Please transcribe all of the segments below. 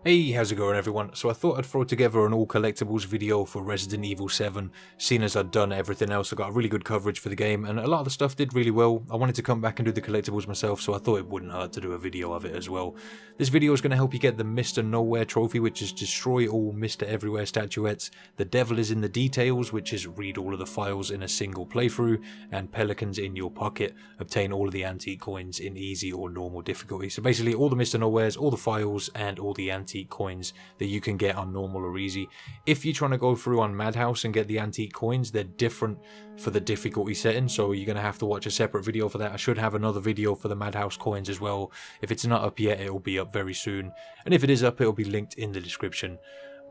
Hey, how's it going everyone? So I thought I'd throw together an all collectibles video for Resident Evil 7, seeing as I'd done everything else. I got really good coverage for the game and a lot of the stuff did really well. I wanted to come back and do the collectibles myself, so I thought it wouldn't hurt to do a video of it as well. This video is going to help you get the Mr. Nowhere trophy, which is destroy all Mr. Everywhere statuettes. The Devil is in the Details, which is read all of the files in a single playthrough, and Pelicans in Your Pocket, obtain all of the antique coins in easy or normal difficulty. So basically all the Mr. Nowheres, all the files, and all the antique coins that you can get on normal or easy. If you're trying to go through on Madhouse and get the antique coins, they're different for the difficulty setting, so you're going to have to watch a separate video for that. I should have another video for the Madhouse coins as well. If it's not up yet, it'll be up very soon, and if it is up, it'll be linked in the description.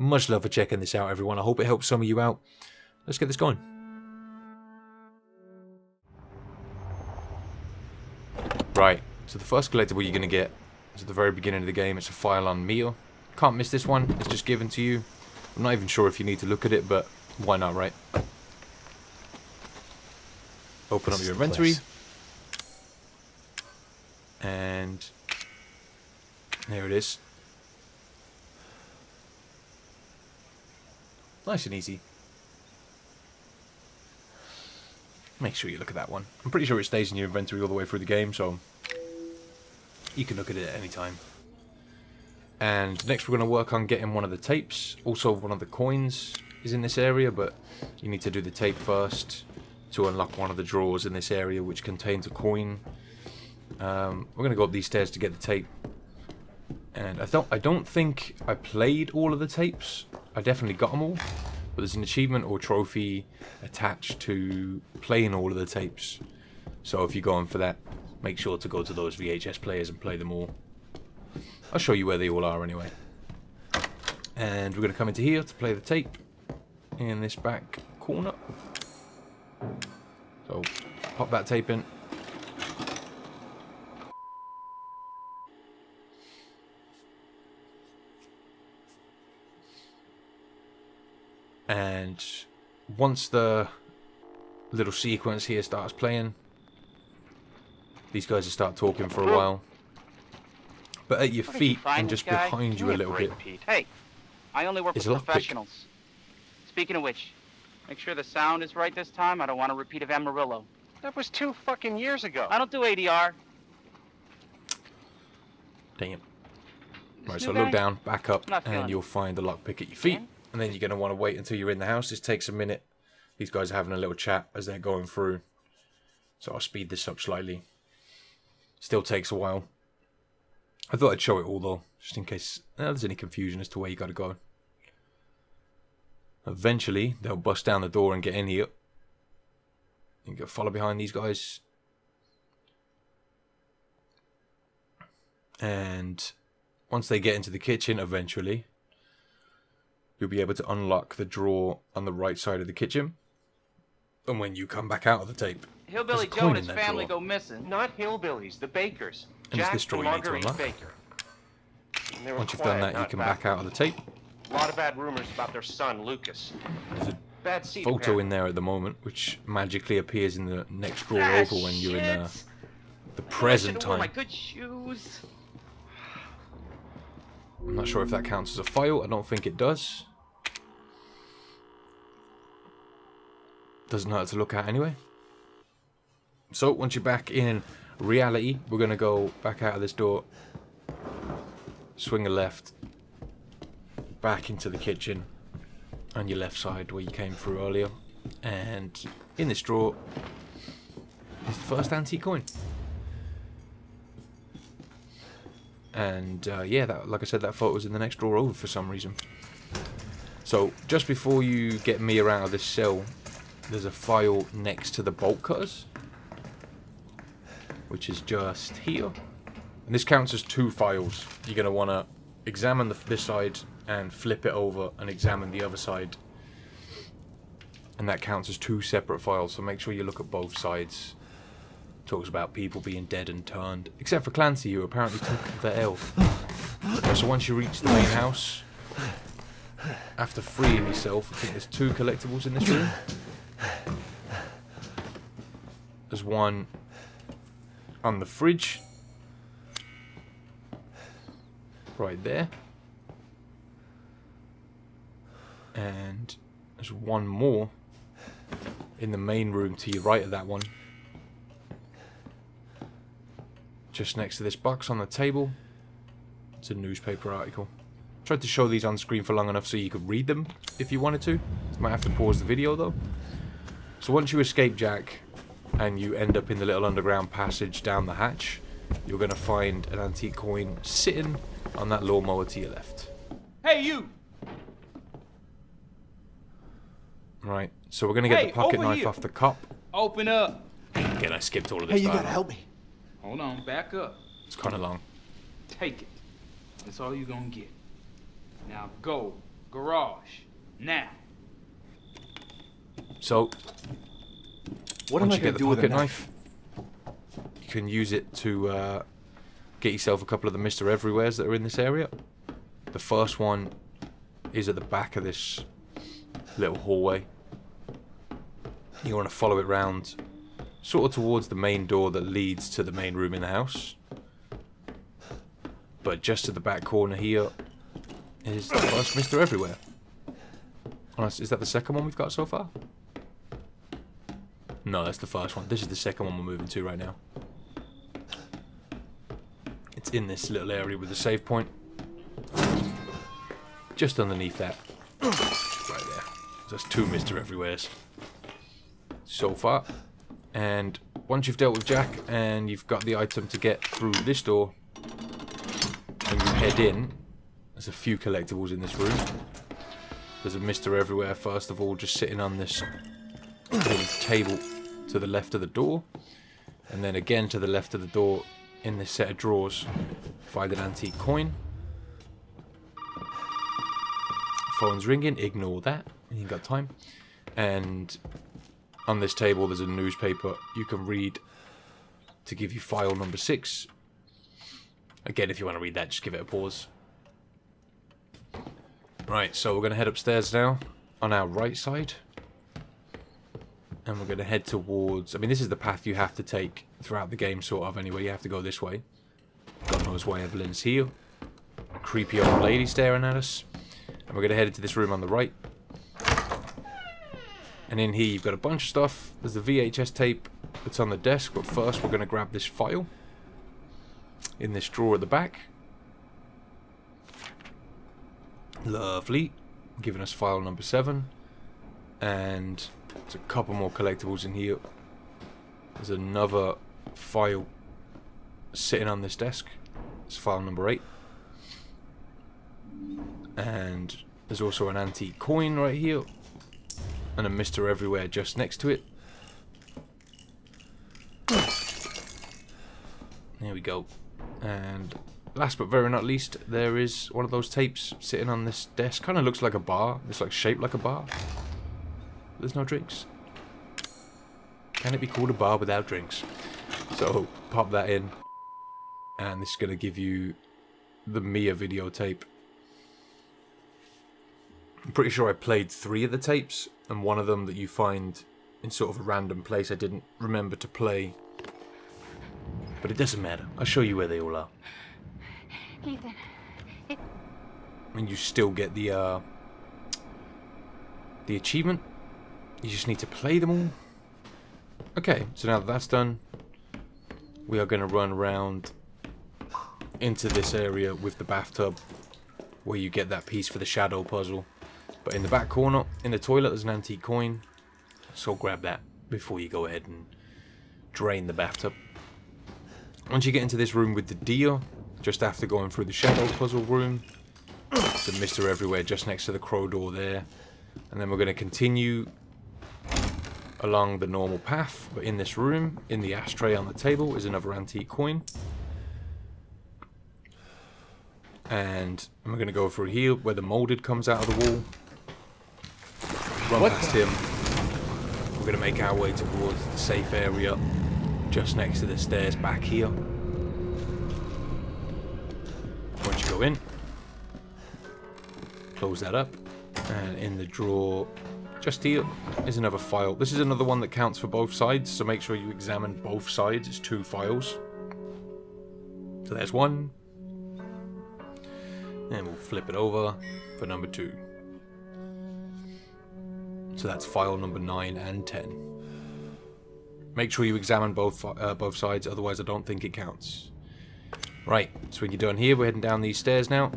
Much love for checking this out, everyone. I hope it helps some of you out. Let's get this going. Right, so the first collectible you're going to get is at the very beginning of the game. It's a file on Mia. Can't miss this one, it's just given to you. I'm not even sure if you need to look at it, but why not, right? Open up your inventory. And there it is. Nice and easy. Make sure you look at that one. I'm pretty sure it stays in your inventory all the way through the game, so you can look at it at any time. And next we're going to work on getting one of the tapes. Also one of the coins is in this area, but you need to do the tape first to unlock one of the drawers in this area which contains a coin. We're going to go up these stairs to get the tape. And I don't think I played all of the tapes. I definitely got them all. But there's an achievement or trophy attached to playing all of the tapes. So if you're going for that, make sure to go to those VHS players and play them all. I'll show you where they all are anyway. And we're going to come into here to play the tape in this back corner. So pop that tape in. And once the little sequence here starts playing, these guys will start talking for a while. But at your feet and just behind you a little bit. Hey, I only work with professionals. Speaking of which, make sure the sound is right this time. I don't want a repeat of Amarillo. That was 2 fucking years ago. I don't do ADR. Damn. Right, so look down, back up, and you'll find the lockpick at your feet. And then you're going to want to wait until you're in the house. This takes a minute. These guys are having a little chat as they're going through. So I'll speed this up slightly. Still takes a while. I thought I'd show it all though, just in case there's any confusion as to where you got to go. Eventually, they'll bust down the door and get in here. You can follow behind these guys. And once they get into the kitchen, eventually, you'll be able to unlock the drawer on the right side of the kitchen. And when you come back out of the tape, Hillbilly Joe and his family go missing. Not hillbillies, the Bakers. And it's this drawer you need to unlock. Once you've done that, you can back out of the tape. A lot of bad rumors about their son, Lucas. There's a Bad seed photo in there at the moment, which magically appears in the next drawer over when you're in the present time. My good shoes. I'm not sure if that counts as a file. I don't think it does. Doesn't hurt to look at anyway. So once you're back in reality, we're going to go back out of this door, swing a left, back into the kitchen on your left side where you came through earlier, and in this drawer is the first antique coin. And yeah, like I said, that photo's in the next drawer over for some reason. So just before you get Mia out of this cell, there's a file next to the bolt cutters, which is just here. And this counts as 2 files. You're going to want to examine this side and flip it over and examine the other side. And that counts as 2 separate files, so make sure you look at both sides. Talks about people being dead and turned, except for Clancy, who apparently took the L. So once you reach the main house, after freeing yourself, I think there's 2 collectibles in this room. There's one on the fridge right there. And there's one more in the main room to your right of that one. Just next to this box on the table. It's a newspaper article. Tried to show these on screen for long enough so you could read them if you wanted to. Might have to pause the video though. So once you escape Jack and you end up in the little underground passage down the hatch, you're going to find an antique coin sitting on that lawnmower to your left. Hey, you! Right, so we're going to get the pocket knife off the cop. Open up! Again, I skipped all of this. Hey, you gotta help me. Hold on, back up. It's kind of long. Take it. That's all you're gonna get. Now go. Garage. Now. So, What am once I you gonna get the do with a pocket knife? you can use it to get yourself a couple of the Mr. Everywheres that are in this area. The first one is at the back of this little hallway. You want to follow it round sort of towards the main door that leads to the main room in the house. But just at the back corner here is the first Mr. Everywhere. Is that the second one we've got so far? No, that's the first one. This is the second one we're moving to right now. It's in this little area with the save point. Just underneath that. Right there. That's two Mr. Everywheres so far. And once you've dealt with Jack and you've got the item to get through this door, and you head in, there's a few collectibles in this room. There's a Mr. Everywhere, first of all, just sitting on this little table to the left of the door. And then again to the left of the door, in this set of drawers, find an antique coin. Phone's ringing, ignore that, you ain't got time. And on this table there's a newspaper you can read to give you file number 6. Again, if you want to read that, just give it a pause. Right, so we're going to head upstairs now on our right side. And we're going to head towards... I mean, this is the path you have to take throughout the game, sort of, anyway. You have to go this way. God knows why Evelyn's here. Creepy old lady staring at us. And we're going to head into this room on the right. And in here you've got a bunch of stuff. There's the VHS tape that's on the desk. But first we're going to grab this file in this drawer at the back. Lovely. Giving us file number 7. And there's a couple more collectibles in here. There's another file sitting on this desk. It's file number 8. And there's also an antique coin right here. And a Mr. Everywhere just next to it. There we go. And last but very not least, there is one of those tapes sitting on this desk. Kind of looks like a bar. It's like shaped like a bar. There's no drinks. Can it be called a bar without drinks? So pop that in. And this is going to give you the Mia videotape. I'm pretty sure I played 3 of the tapes. And one of them that you find in sort of a random place I didn't remember to play. But it doesn't matter. I'll show you where they all are. Ethan. And you still get the achievement. You just need to play them all. Okay, so now that that's done, we are going to run around into this area with the bathtub where you get that piece for the shadow puzzle. But in the back corner, in the toilet, there's an antique coin. So grab that before you go ahead and drain the bathtub. Once you get into this room with the deer, just after going through the shadow puzzle room, there's a Mr. Everywhere just next to the crow door there. And then we're going to continue along the normal path. But in this room, in the ashtray on the table, is another antique coin. And we're going to go through here where the molded comes out of the wall. Run past him. We're going to make our way towards the safe area just next to the stairs back here. Once you go in, close that up. And in the drawer just here is another file. This is another one that counts for both sides, so make sure you examine both sides. It's 2 files. So there's one. And we'll flip it over for number 2. So that's file number 9 and 10. Make sure you examine both sides, otherwise I don't think it counts. Right, so when you're done here, we're heading down these stairs now.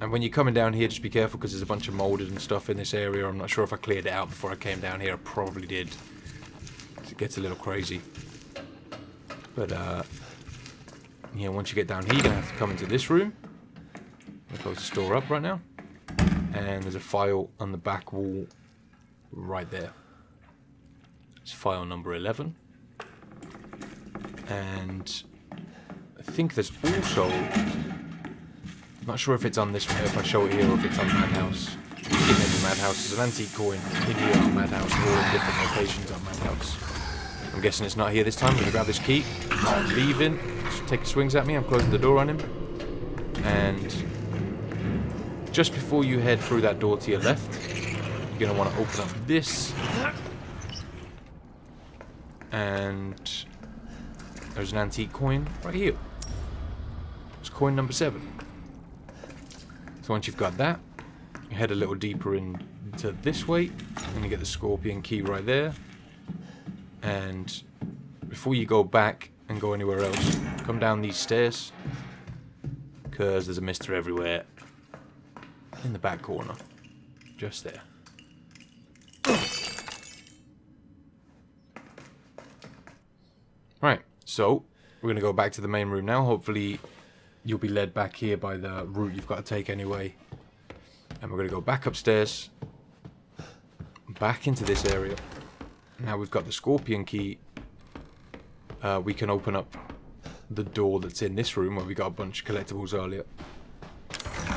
And when you're coming down here, just be careful because there's a bunch of molded and stuff in this area. I'm not sure if I cleared it out before I came down here. I probably did. It gets a little crazy. But, yeah, once you get down here, you're going to have to come into this room. I'm going to close the store up right now. And there's a file on the back wall right there. It's file number 11. And I think there's also... I'm not sure if it's on this, if I show it here, or if it's on Madhouse. In the Madhouse, there's an antique coin in here on Madhouse, all in different locations on Madhouse. I'm guessing it's not here this time. I'm going to grab this key, leave in, take swings at me. I'm closing the door on him. And just before you head through that door to your left, you're going to want to open up this. And there's an antique coin right here. It's coin number 7. So once you've got that, you head a little deeper into this way, and you get the scorpion key right there. And before you go back and go anywhere else, come down these stairs, because there's a mister everywhere in the back corner, just there. Right, so we're going to go back to the main room now. Hopefully you'll be led back here by the route you've got to take anyway. And we're going to go back upstairs, back into this area. Now we've got the scorpion key. We can open up the door that's in this room where we got a bunch of collectibles earlier.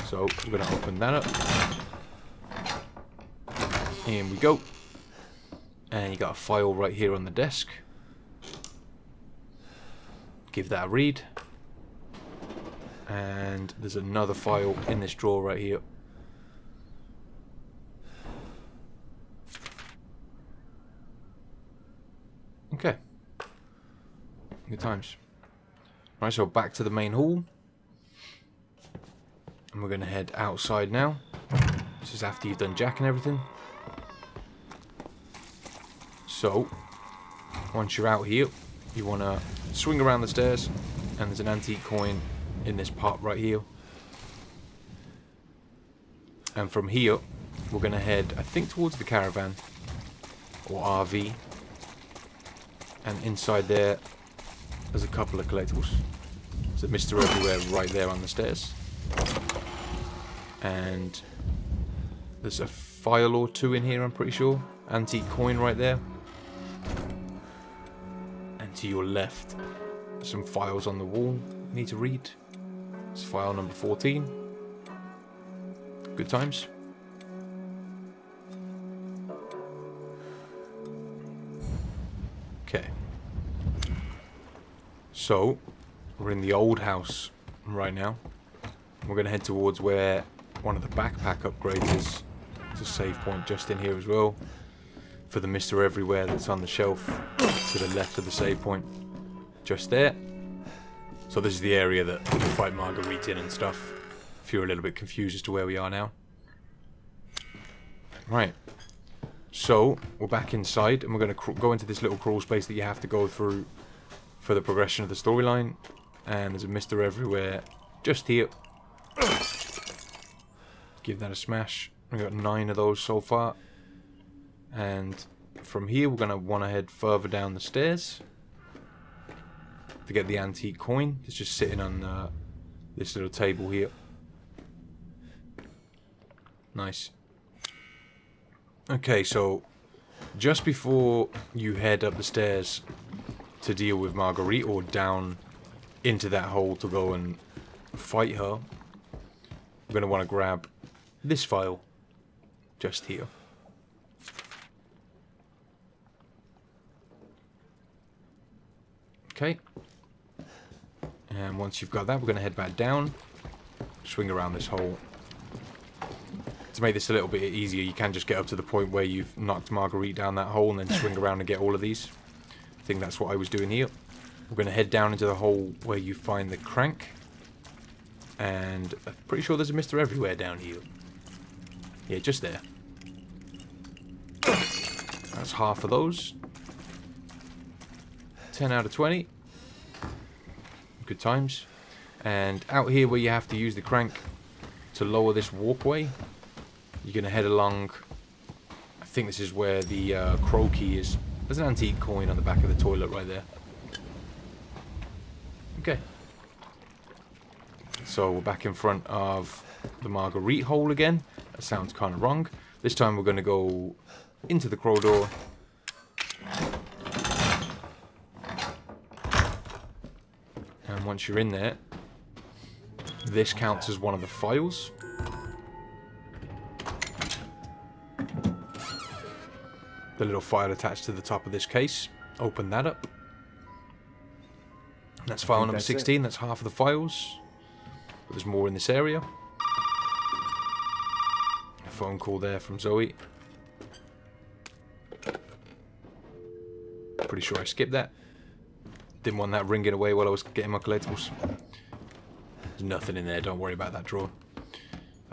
So we're going to open that up. In we go. And you got a file right here on the desk. Give that a read. And there's another file in this drawer right here. Okay. Good times. Right, so back to the main hall. And we're going to head outside now. This is after you've done Jack and everything. So, once you're out here, you want to swing around the stairs. And there's an antique coin in this pot right here. And from here, we're going to head, I think, towards the caravan. Or RV. And inside there, there's a couple of collectibles. There's a Mr. Everywhere right there on the stairs. And there's a file or two in here, I'm pretty sure. Antique coin right there. And to your left, there's some files on the wall you need to read. It's file number 14. Good times. Okay. So, we're in the old house right now. We're going to head towards where one of the backpack upgrades is. There's a save point just in here as well. For the Mr. Everywhere that's on the shelf to the left of the save point. Just there. So this is the area that we fight Maguerite in and stuff. If you're a little bit confused as to where we are now. Right. So, we're back inside, and we're going to go into this little crawl space that you have to go through for the progression of the storyline. And there's a Mr. Everywhere just here. Give that a smash. We've got 9 of those so far. And from here, we're going to want to head further down the stairs to get the antique coin. It's just sitting on this little table here. Nice. Okay, so just before you head up the stairs to deal with Maguerite, or down into that hole to go and fight her, we're going to want to grab this file just here. Okay. And once you've got that, we're going to head back down, swing around this hole. To make this a little bit easier, you can just get up to the point where you've knocked Maguerite down that hole and then swing around and get all of these. I think that's what I was doing here. We're going to head down into the hole where you find the crank. And I'm pretty sure there's a Mr. Everywhere down here. Yeah, just there. That's half of those. 10 out of 20. Good times. And out here where you have to use the crank to lower this walkway, you're going to head along. I think this is where the crow key is. There's an antique coin on the back of the toilet right there. Okay. So we're back in front of the Maguerite hole again. That sounds kind of wrong. This time we're going to go into the crow door. And once you're in there, this counts as one of the files. The little file attached to the top of this case. Open that up. That's file number 16. That's half of the files. But there's more in this area. A phone call there from Zoe. Pretty sure I skipped that. Didn't want that ringing away while I was getting my collectibles. There's nothing in there. Don't worry about that drawer.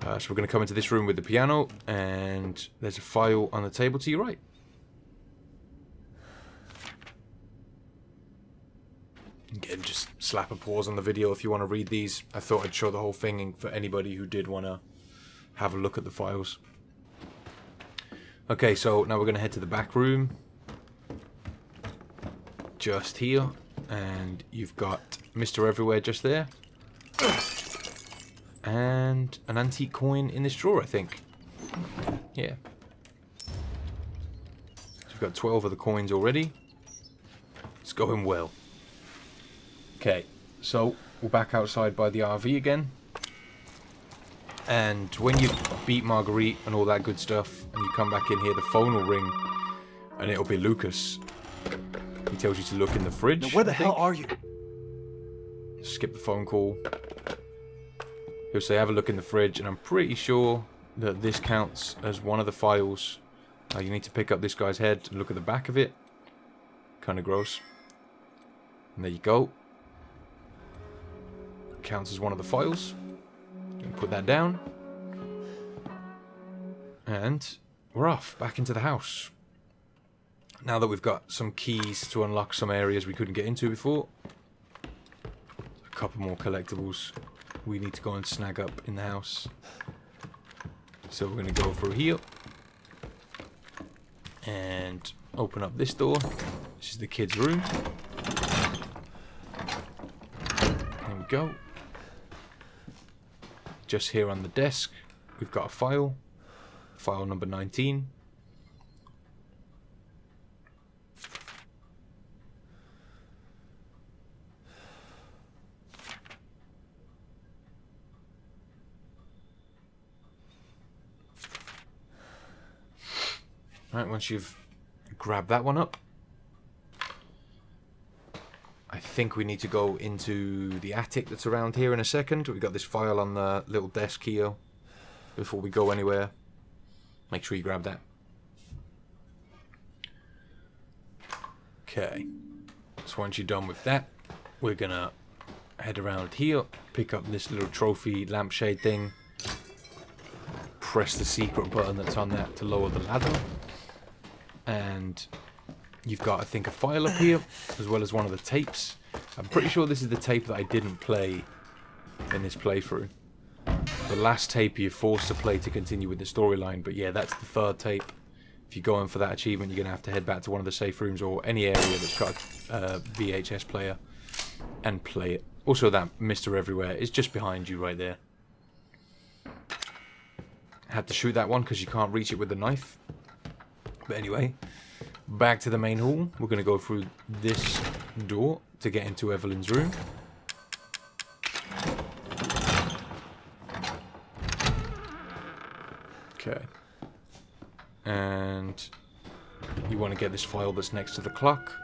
So we're going to come into this room with the piano. And there's a file on the table to your right. Again, just slap a pause on the video if you want to read these. I thought I'd show the whole thing for anybody who did want to have a look at the files. Okay, so now we're going to head to the back room. Just here. And you've got Mr. Everywhere just there. And an antique coin in this drawer, I think. Yeah. So we've got 12 of the coins already. It's going well. Okay, so we're back outside by the RV again. And when you beat Marguerite and all that good stuff, and you come back in here, the phone will ring, and it'll be Lucas. He tells you to look in the fridge. Now where the hell are you? Skip the phone call. He'll say, have a look in the fridge, and I'm pretty sure that this counts as one of the files. You need to pick up this guy's head and look at the back of it. Kind of gross. And there you go. Counts as one of the files. Put that down. And we're off back into the house. Now that we've got some keys to unlock some areas we couldn't get into before. A couple more collectibles we need to go and snag up in the house. So we're going to go through here. And open up this door. This is the kids' room. There we go. Just here on the desk, we've got a file. File number 19. Right, once you've grabbed that one up, I think we need to go into the attic that's around here in a second. We've got this file on the little desk here. Before we go anywhere, make sure you grab that. Okay, so once you're done with that, we're gonna head around here, pick up this little trophy lampshade thing, press the secret button that's on that to lower the ladder, and you've got, I think, a file up here, as well as one of the tapes. I'm pretty sure this is the tape that I didn't play in this playthrough. The last tape you're forced to play to continue with the storyline, but yeah, that's the third tape. If you're going for that achievement, you're going to have to head back to one of the safe rooms or any area that's got a VHS player and play it. Also, that Mr. Everywhere is just behind you right there. I had to shoot that one because you can't reach it with the knife. But anyway, back to the main hall. We're going to go through this door to get into Evelyn's room. Okay. And you want to get this file that's next to the clock.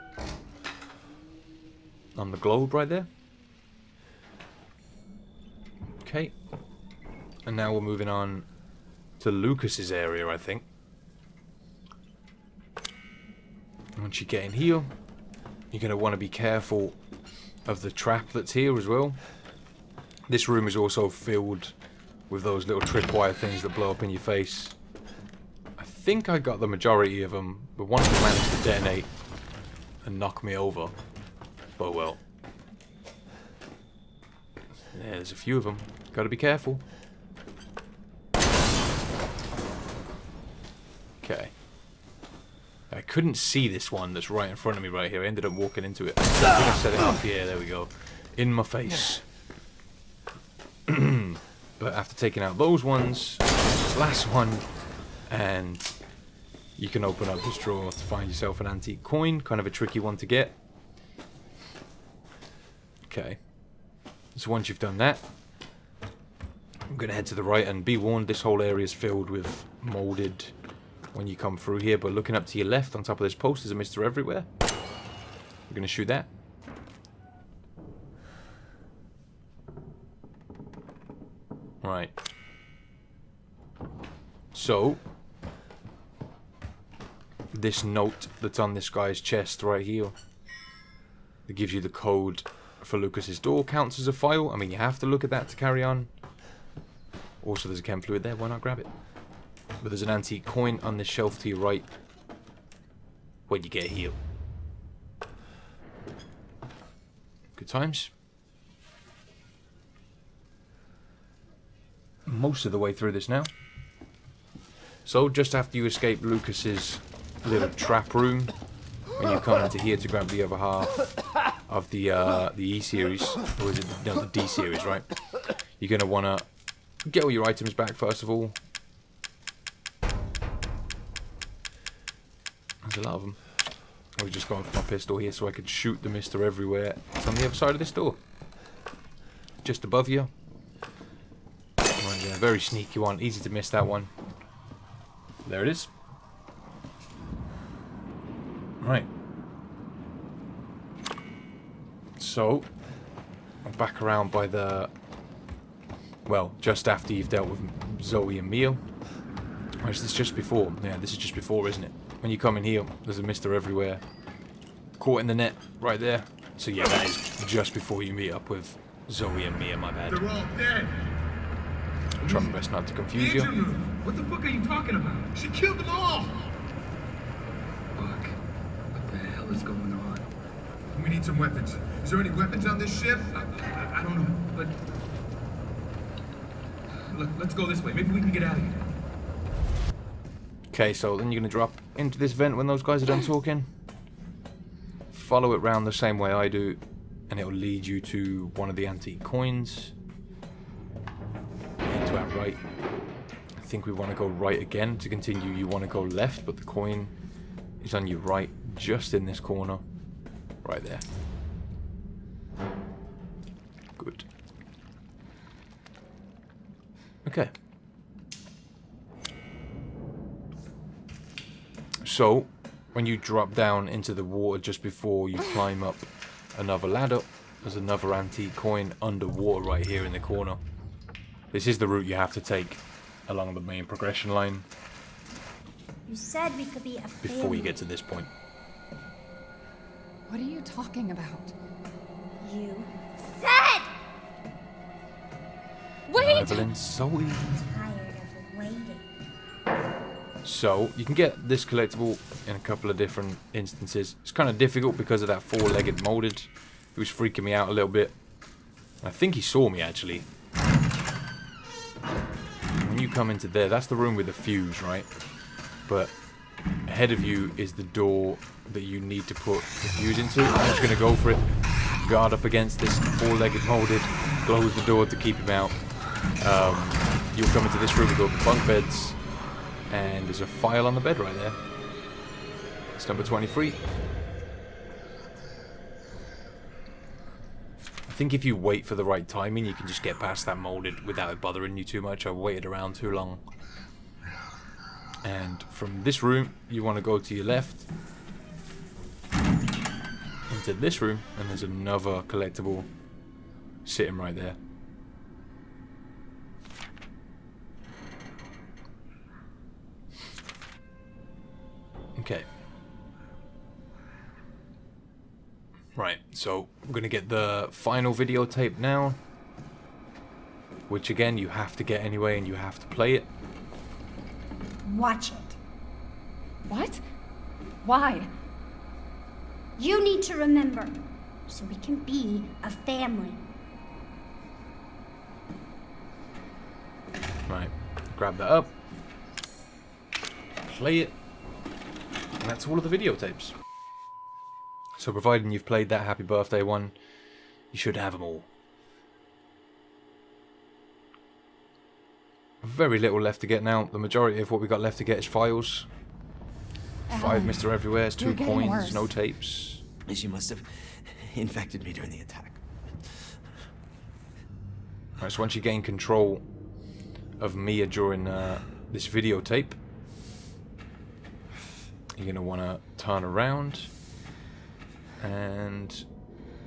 On the globe right there. Okay. And now we're moving on to Lucas's area, I think. Once you get in here, you're going to want to be careful of the trap that's here as well. This room is also filled with those little tripwire things that blow up in your face. I think I got the majority of them, but one of them managed to detonate and knock me over. But well. Yeah, there's a few of them. Gotta be careful. Okay. I couldn't see this one that's right in front of me right here. I ended up walking into it. I'm gonna set it off. Yeah, there we go. In my face. But after taking out those ones, this last one, and you can open up this drawer to find yourself an antique coin. Kind of a tricky one to get. Okay. So once you've done that, I'm going to head to the right, and be warned, this whole area is filled with molded when you come through here. But looking up to your left on top of this post is a Mr. Everywhere. We're going to shoot that. Right. So, this note that's on this guy's chest right here, that gives you the code for Lucas's door, counts as a file. I mean, you have to look at that to carry on. Also, there's a chem fluid there. Why not grab it? But there's an antique coin on this shelf to your right when you get here. Good times. Most of the way through this now. So, just after you escape Lucas's little trap room, when you come into here to grab the other half of the E series, or is it the D series, right? You're gonna wanna get all your items back first of all. There's a lot of them. I was just going for my pistol here so I could shoot the Mr. Everywhere. It's on the other side of this door, just above you. Right, yeah, very sneaky one, easy to miss that one. There it is. Right. So, I'm back around by the... Well, just after you've dealt with Zoe and Mia. Or is this just before? Yeah, this is just before, isn't it? When you come in here, there's a Mr. Everywhere. Caught in the net, right there. So yeah, that is just before you meet up with Zoe and Mia, my bad. They're all dead. I'm trying my best not to confuse you. What the fuck are you talking about? She killed them all! Fuck. What the hell is going on? We need some weapons. Is there any weapons on this ship? I don't know, but... Look, let's go this way. Maybe we can get out of here. Okay, so then you're going to drop into this vent when those guys are done talking. Follow it round the same way I do, and it'll lead you to one of the antique coins. And to our right. I think we want to go right again. To continue, you want to go left, but the coin is on your right, just in this corner. Right there. Good. Okay. So, when you drop down into the water just before you climb up another ladder, there's another antique coin underwater right here in the corner. This is the route you have to take along the main progression line. You said we could be a family. Before you get to this point. What are you talking about? You said! Wait! Evelyn, Zoe. Tired of waiting. So, you can get this collectible in a couple of different instances. It's kind of difficult because of that four-legged molded. He was freaking me out a little bit. I think he saw me, actually. When you come into there, that's the room with the fuse, right? But ahead of you is the door that you need to put the fuse into. I'm just going to go for it. Guard up against this four-legged molded. Close the door to keep him out. You'll come into this room with all the bunk beds. And there's a file on the bed right there. It's number 23. I think if you wait for the right timing, you can just get past that molded without it bothering you too much. I waited around too long. And from this room, you want to go to your left. Into this room, and there's another collectible sitting right there. Okay. Right, so I'm going to get the final videotape now. Which again, you have to get anyway and you have to play it. Watch it. What? Why? You need to remember, so we can be a family. Right, grab that up, play it, and that's all of the videotapes. So providing you've played that Happy Birthday one, you should have them all. Very little left to get now. The majority of what we got left to get is files. 5 Mr. Everywheres, 2 coins, worse. no tapes. She must have infected me during the attack. Right, so once you gain control of Mia during this videotape, you're going to want to turn around, and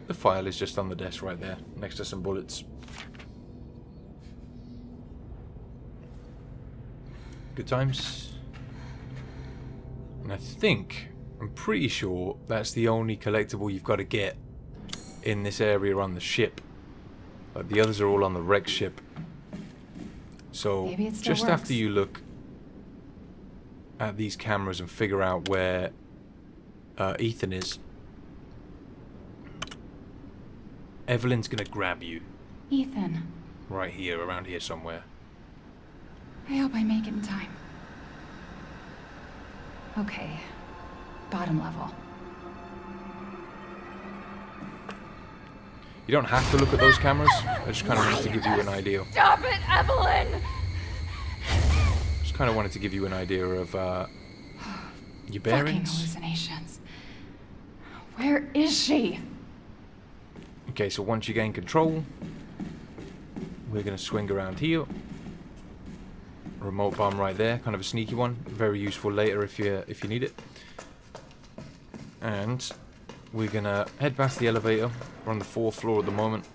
the file is just on the desk right there, next to some bullets. Good times. And I'm pretty sure that's the only collectible you've got to get in this area on the ship. But the others are all on the wreck ship. So just after you look at these cameras and figure out where Ethan is, Evelyn's gonna grab you. Ethan. Right here, around here somewhere. I hope I make it in time. Okay. Bottom level. You don't have to look at those cameras. I just kind of wanted to give you an idea. Stop it, Evelyn! Just kind of wanted to give you an idea of your Fucking bearings. hallucinations. Where is she? Okay, so once you gain control, we're gonna swing around here. Remote bomb right there, kind of a sneaky one. Very useful later if you need it. And we're gonna head past the elevator. We're on the 4th floor at the moment.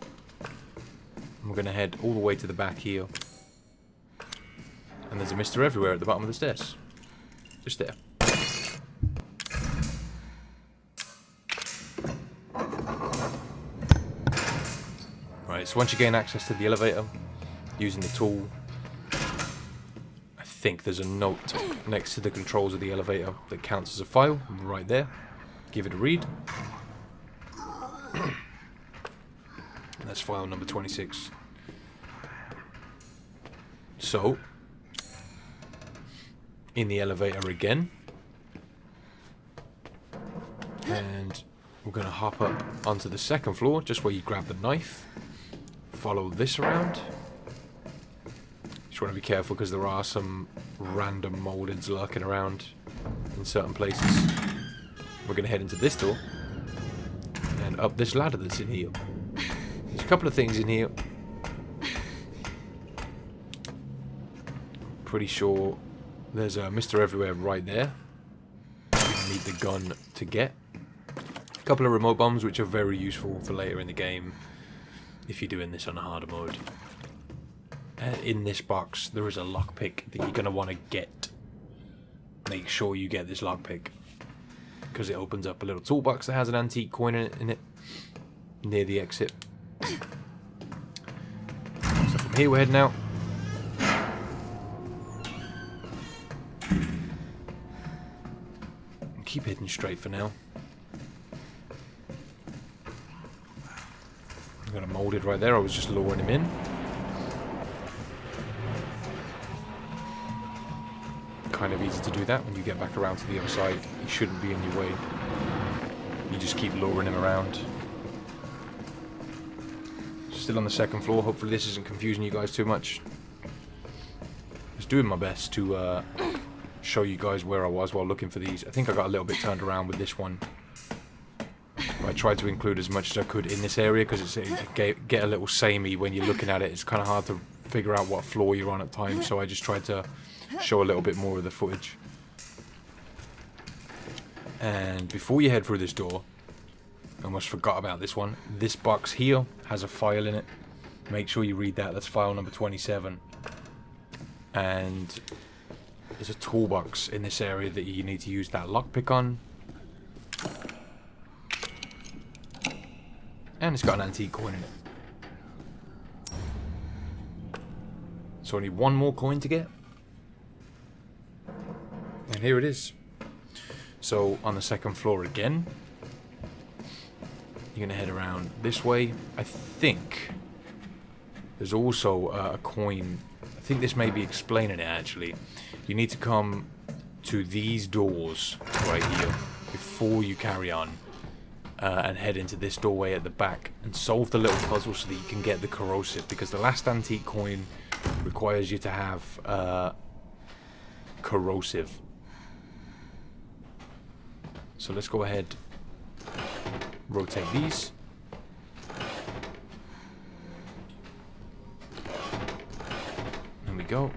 And we're gonna head all the way to the back here. And there's a Mr. Everywhere at the bottom of the stairs. Just there. Right, so once you gain access to the elevator, using the tool, I think there's a note next to the controls of the elevator that counts as a file, right there. Give it a read. That's file number 26. So, in the elevator again. And we're going to hop up onto the 2nd floor, just where you grab the knife. Follow this around. Just want to be careful because there are some random moldeds lurking around in certain places. We're going to head into this door and up this ladder that's in here. There's a couple of things in here. Pretty sure there's a Mr. Everywhere right there. You need the gun to get. A couple of remote bombs which are very useful for later in the game if you're doing this on a harder mode. In this box there is a lockpick that you're going to want to get. Make sure you get this lockpick, because it opens up a little toolbox that has an antique coin in it near the exit. So from here we're heading out. Keep heading straight for now. I've got a molded right there, I was just luring him in. Kind of easy to do that when you get back around to the other side. He shouldn't be in your way. You just keep luring him around. Still on the 2nd floor. Hopefully this isn't confusing you guys too much. I was doing my best to show you guys where I was while looking for these. I think I got a little bit turned around with this one. I tried to include as much as I could in this area because it get a little samey when you're looking at it. It's kind of hard to figure out what floor you're on at times, so I just tried to show a little bit more of the footage. And before you head through this door, I almost forgot about this one. This box here has a file in it. Make sure you read that. That's file number 27. And there's a toolbox in this area that you need to use that lockpick on. And it's got an antique coin in it. So I need one more coin to get. And here it is. So on the second floor again, you're gonna head around this way. I think there's also a coin. I think this may be explaining it actually. You need to come to these doors right here before you carry on, and head into this doorway at the back and solve the little puzzle so that you can get the corrosive, because the last antique coin requires you to have corrosive. So let's go ahead, rotate these. There we go.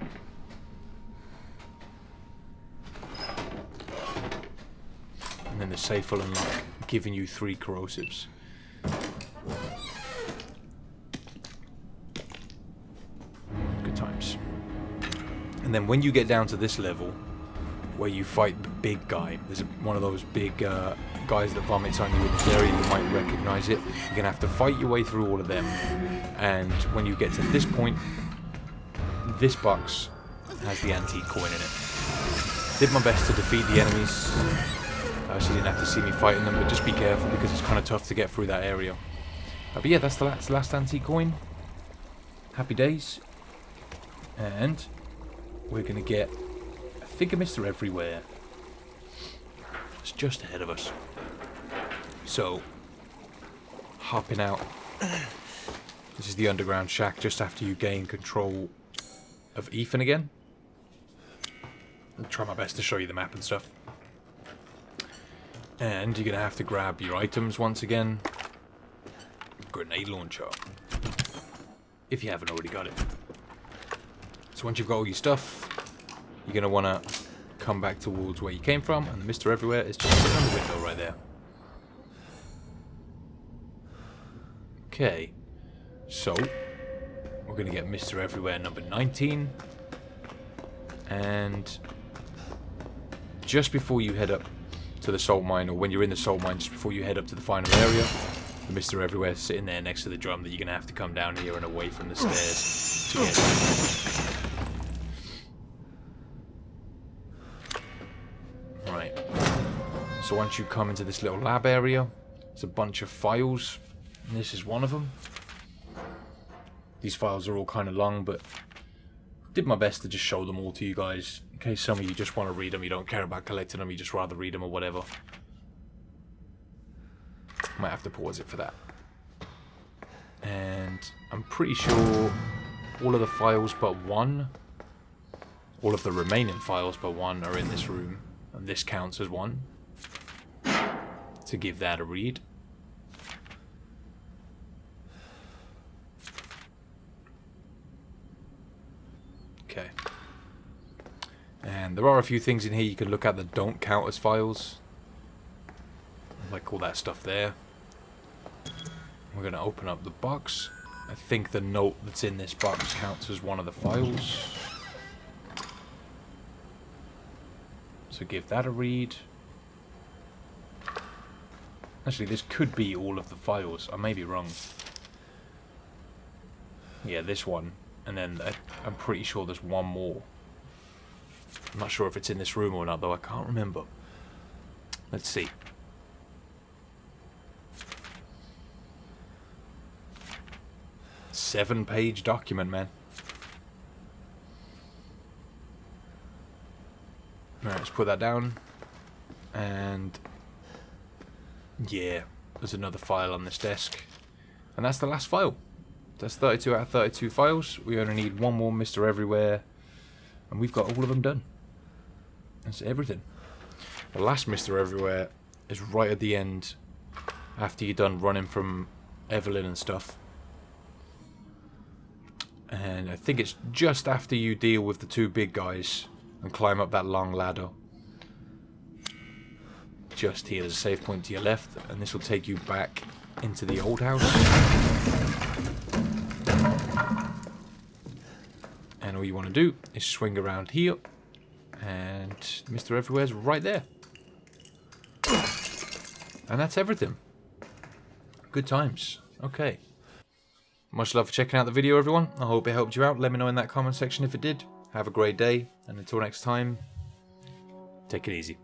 And then the safe will unlock, giving you 3 corrosives. Good times. And then when you get down to this level, where you fight the big guy, there's one of those big guys that vomits on you in this area, you might recognize it. You're going to have to fight your way through all of them. And when you get to this point, this box has the antique coin in it. Did my best to defeat the enemies. So you didn't have to see me fighting them, but just be careful because it's kind of tough to get through that area. But yeah, that's the last antique coin. Happy days. And we're going to get, I think, a Mr. Everywhere. It's just ahead of us. So, hopping out. This is the underground shack just after you gain control of Ethan again. I'll try my best to show you the map and stuff. And you're going to have to grab your items once again. Grenade launcher. If you haven't already got it. So once you've got all your stuff, you're going to want to come back towards where you came from. And the Mr. Everywhere is just sitting on the window right there. Okay. So, we're going to get Mr. Everywhere number 19. And just before you head up to the salt mine, or when you're in the salt mine, just before you head up to the final area, the Mr. Everywhere is sitting there next to the drum that you're going to have to come down here and away from the stairs to get. Right. So once you come into this little lab area, there's a bunch of files, and this is one of them. These files are all kind of long, but did my best to just show them all to you guys. In case some of you just want to read them, you don't care about collecting them, you just rather read them or whatever. Might have to pause it for that. And I'm pretty sure all of the files but one, all of the remaining files but one are in this room. And this counts as one. To give that a read. Okay. And there are a few things in here you can look at that don't count as files. Like all that stuff there. We're going to open up the box. I think the note that's in this box counts as one of the files. So give that a read. Actually, this could be all of the files. I may be wrong. Yeah, this one. And then I'm pretty sure there's one more. I'm not sure if it's in this room or not, though. I can't remember. Let's see. Seven-page document, man. Alright, let's put that down. And yeah, there's another file on this desk. And that's the last file. That's 32 out of 32 files. We only need one more Mr. Everywhere. And we've got all of them done. That's everything. The last Mr. Everywhere is right at the end. After you're done running from Evelyn and stuff. And I think it's just after you deal with the two big guys and climb up that long ladder. Just here, there's a save point to your left, and this will take you back into the old house. And all you want to do is swing around here, and Mr. Everywhere's right there. And that's everything. Good times. Okay. Much love for checking out the video, everyone. I hope it helped you out. Let me know in that comment section if it did. Have a great day, and until next time, take it easy.